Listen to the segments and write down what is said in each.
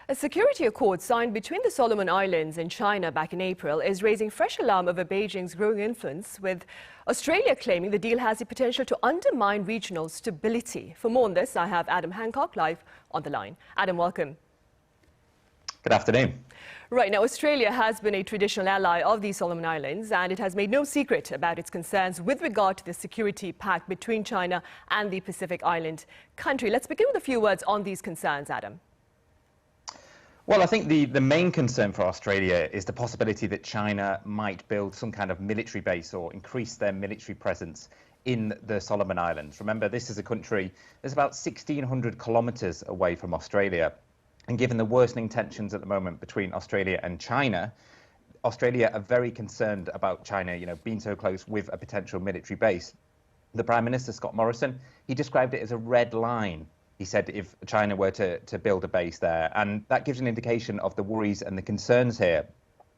A security accord signed between the Solomon Islands and China back in April is raising fresh alarm over Beijing's growing influence, with Australia claiming the deal has the potential to undermine regional stability. For more on this, I have Adam Hancock live on the line. Adam, welcome. Good afternoon. Right, now Australia has been a traditional ally of the Solomon Islands, and it has made no secret about its concerns with regard to the security pact between China and the Pacific Island country. Let's begin with a few words on these concerns, Adam. Well, I think the main concern for Australia is the possibility that China might build some kind of military base or increase their military presence in the Solomon Islands. Remember, this is a country that's about 1,600 kilometres away from Australia. And given the worsening tensions at the moment between Australia and China, Australia are very concerned about China, being so close with a potential military base. The Prime Minister, Scott Morrison, he described it as a red line. He said if China were to build a base there, and that gives an indication of the worries and the concerns here.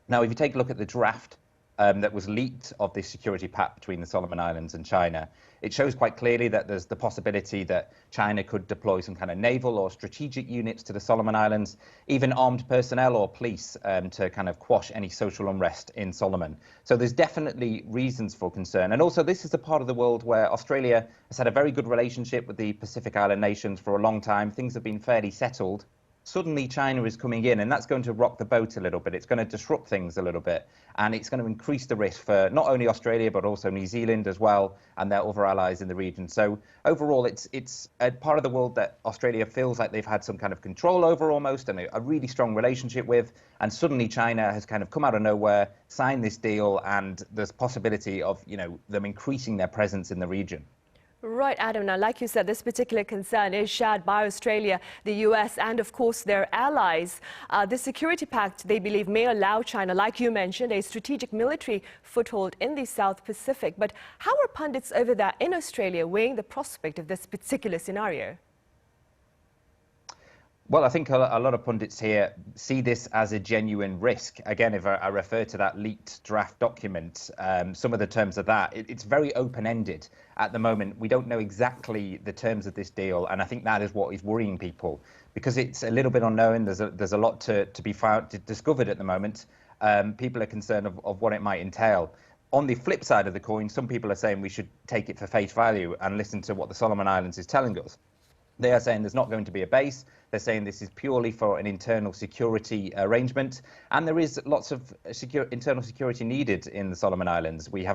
Now, if you take a look at the draft that was leaked of this security pact between the Solomon Islands and China, it shows quite clearly that there's the possibility that China could deploy some kind of naval or strategic units to the Solomon Islands, even armed personnel or police to kind of quash any social unrest in Solomon. So there's definitely reasons for concern. And also, this is the part of the world where Australia has had a very good relationship with the Pacific Island nations for a long time. Things have been fairly settled. Suddenly China is coming in, and that's going to rock the boat a little bit. It's going to disrupt things a little bit, and it's going to increase the risk for not only Australia but also New Zealand as well, and their other allies in the region. So overall, it's a part of the world that Australia feels like they've had some kind of control over almost, and a really strong relationship with. And suddenly China has kind of come out of nowhere, signed this deal, and there's possibility of them increasing their presence in the region. Right, Adam. Now, like you said, this particular concern is shared by Australia, the U.S., and of course their allies. The security pact, they believe, may allow China, like you mentioned, a strategic military foothold in the South Pacific. But how are pundits over there in Australia weighing the prospect of this particular scenario? Well, I think a lot of pundits here see this as a genuine risk. Again, if I refer to that leaked draft document, some of the terms of that, it's very open-ended at the moment. We don't know exactly the terms of this deal, and I think that is what is worrying people, because it's a little bit unknown. There's a lot to be discovered at the moment. People are concerned of what it might entail. On the flip side of the coin, some people are saying we should take it for face value and listen to what the Solomon Islands is telling us. They are saying there's not going to be a base. They're saying this is purely for an internal security arrangement. And there is lots of internal security needed in the Solomon Islands. We've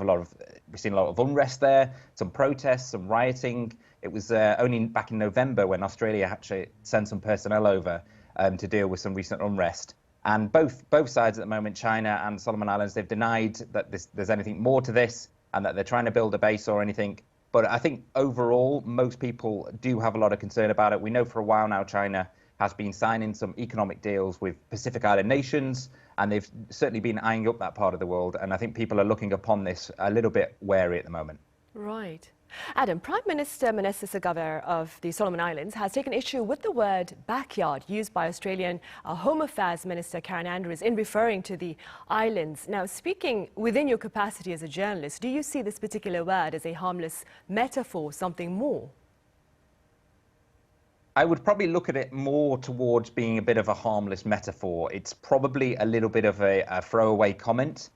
seen a lot of unrest there, some protests, some rioting. It was only back in November when Australia had to send some personnel over to deal with some recent unrest. And both sides at the moment, China and Solomon Islands, they've denied that there's anything more to this and that they're trying to build a base or anything. But I think overall, most people do have a lot of concern about it. We know for a while now China has been signing some economic deals with Pacific Island nations, and they've certainly been eyeing up that part of the world. And I think people are looking upon this a little bit wary at the moment. Right. Adam, Prime Minister Manasseh Segavare of the Solomon Islands has taken issue with the word backyard used by Australian Home Affairs Minister Karen Andrews in referring to the islands. Now, speaking within your capacity as a journalist, do you see this particular word as a harmless metaphor, something more? I would probably look at it more towards being a bit of a harmless metaphor. It's probably a little bit of a throwaway comment.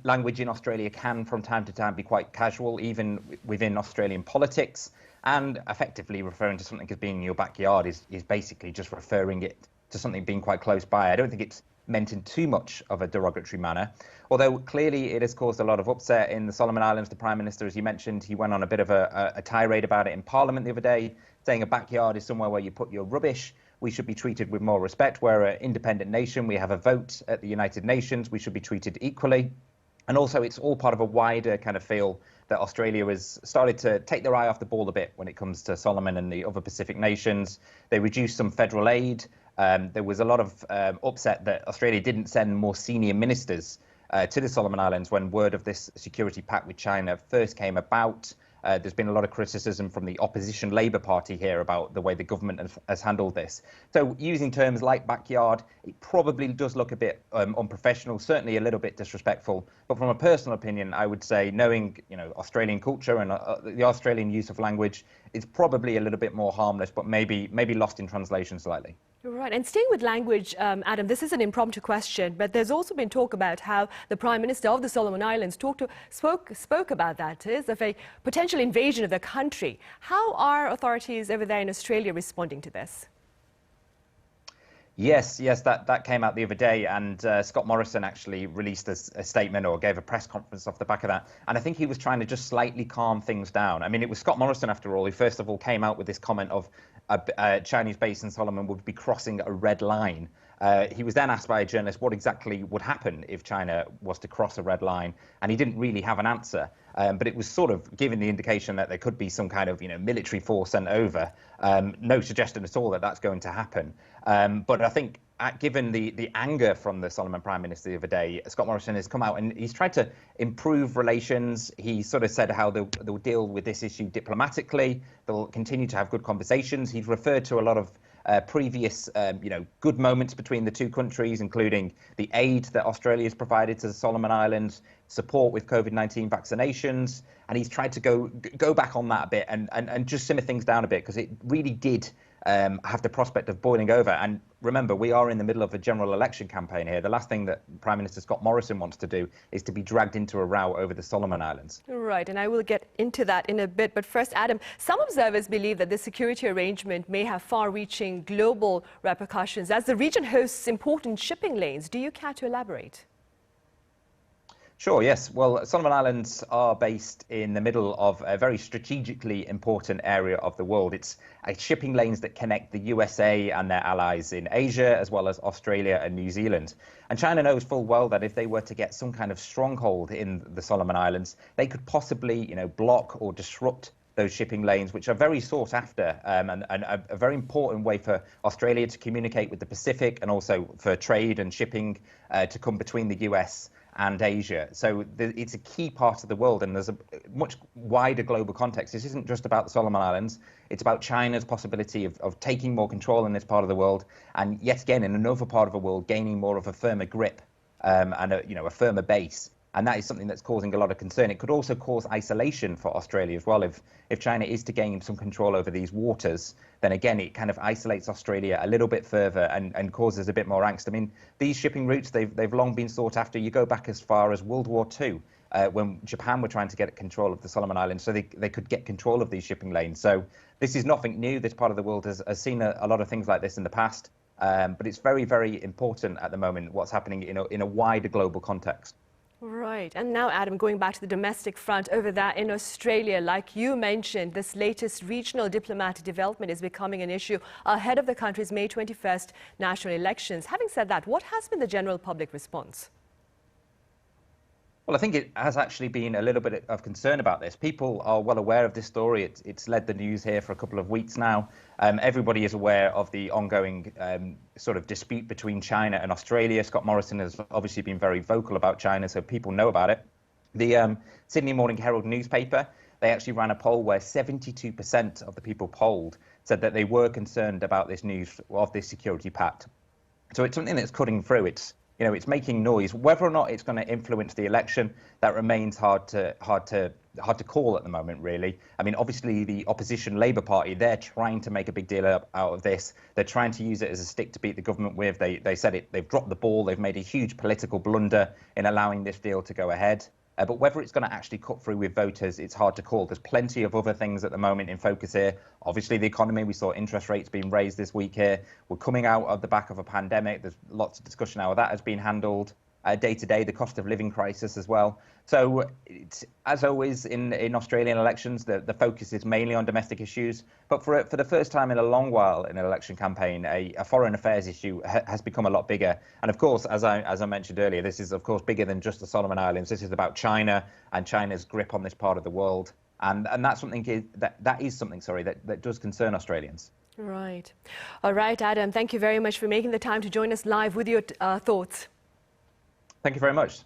Language in Australia can from time to time be quite casual, even within Australian politics, and effectively referring to something as being in your backyard is basically just referring it to something being quite close by. I don't think it's meant in too much of a derogatory manner, although clearly it has caused a lot of upset in the Solomon Islands. The Prime Minister, as you mentioned, he went on a bit of a tirade about it in Parliament the other day, saying a backyard is somewhere where you put your rubbish. We should be treated with more respect. We're an independent nation. We have a vote at the United Nations. We should be treated equally. And also, it's all part of a wider kind of feel that Australia has started to take their eye off the ball a bit when it comes to Solomon and the other Pacific nations. They reduced some federal aid. There was a lot of upset that Australia didn't send more senior ministers to the Solomon Islands when word of this security pact with China first came about. There's been a lot of criticism from the opposition Labour Party here about the way the government has handled this. So using terms like backyard, it probably does look a bit unprofessional, certainly a little bit disrespectful. But from a personal opinion, I would say, knowing Australian culture and the Australian use of language, it's probably a little bit more harmless, but maybe lost in translation slightly. Right. And staying with language, Adam, this is an impromptu question, but there's also been talk about how the Prime Minister of the Solomon Islands spoke about that is of a potential invasion of the country. How are authorities over there in Australia responding to this? Yes, that came out the other day, and Scott Morrison actually released a statement or gave a press conference off the back of that. And I think he was trying to just slightly calm things down. I mean, it was Scott Morrison, after all, who first of all came out with this comment of a Chinese base in Solomon would be crossing a red line. He was then asked by a journalist what exactly would happen if China was to cross a red line, and he didn't really have an answer. But it was sort of giving the indication that there could be some kind of military force sent over. No suggestion at all that that's going to happen. But I think given the anger from the Solomon Prime Minister the other day, Scott Morrison has come out and he's tried to improve relations. He sort of said how they'll deal with this issue diplomatically. They'll continue to have good conversations. He's referred to a lot of previous, good moments between the two countries, including the aid that Australia has provided to the Solomon Islands, support with COVID-19 vaccinations, and he's tried to go back on that a bit and just simmer things down a bit, because it really did have the prospect of boiling over. And remember, we are in the middle of a general election campaign here. The last thing that Prime Minister Scott Morrison wants to do is to be dragged into a row over the Solomon Islands. Right, and I will get into that in a bit. But first, Adam, some observers believe that this security arrangement may have far-reaching global repercussions as the region hosts important shipping lanes. Do you care to elaborate? Sure, yes. Well, Solomon Islands are based in the middle of a very strategically important area of the world. It's shipping lanes that connect the USA and their allies in Asia, as well as Australia and New Zealand. And China knows full well that if they were to get some kind of stronghold in the Solomon Islands, they could possibly, block or disrupt those shipping lanes, which are very sought after and a very important way for Australia to communicate with the Pacific, and also for trade and shipping to come between the US and Asia. So it's a key part of the world, and there's a much wider global context. This isn't just about the Solomon Islands. It's about China's possibility of taking more control in this part of the world, and yet again, in another part of the world, gaining more of a firmer grip and a firmer base. And that is something that's causing a lot of concern. It could also cause isolation for Australia as well. If China is to gain some control over these waters, then again, it kind of isolates Australia a little bit further and causes a bit more angst. I mean, these shipping routes, they've long been sought after. You go back as far as World War II, when Japan were trying to get control of the Solomon Islands, so they could get control of these shipping lanes. So this is nothing new. This part of the world has seen a lot of things like this in the past. But it's very, very important at the moment what's happening in a wider global context. Right. And now, Adam, going back to the domestic front over there in Australia, like you mentioned, this latest regional diplomatic development is becoming an issue ahead of the country's May 21st national elections. Having said that, what has been the general public response? Well, I think it has actually been a little bit of concern about this. People are well aware of this story. It's led the news here for a couple of weeks now. Everybody is aware of the ongoing sort of dispute between China and Australia. Scott Morrison has obviously been very vocal about China, so people know about it. The Sydney Morning Herald newspaper, they actually ran a poll where 72% of the people polled said that they were concerned about this news of this security pact. So it's something that's cutting through. It's making noise. Whether or not it's going to influence the election, that remains hard to call at the moment, really. I mean, obviously, the opposition Labour Party, they're trying to make a big deal out of this. They're trying to use it as a stick to beat the government with. They said they've dropped the ball. They've made a huge political blunder in allowing this deal to go ahead. But whether it's going to actually cut through with voters, it's hard to call. There's plenty of other things at the moment in focus here. Obviously, the economy, we saw interest rates being raised this week here. We're coming out of the back of a pandemic. There's lots of discussion how that has been handled. Day to day, the cost of living crisis as well. So, as always in Australian elections, the focus is mainly on domestic issues. But for the first time in a long while in an election campaign, a foreign affairs issue has become a lot bigger. And of course, as I mentioned earlier, this is of course bigger than just the Solomon Islands. This is about China and China's grip on this part of the world. And that's something that does concern Australians. Right. All right, Adam. Thank you very much for making the time to join us live with your thoughts. Thank you very much.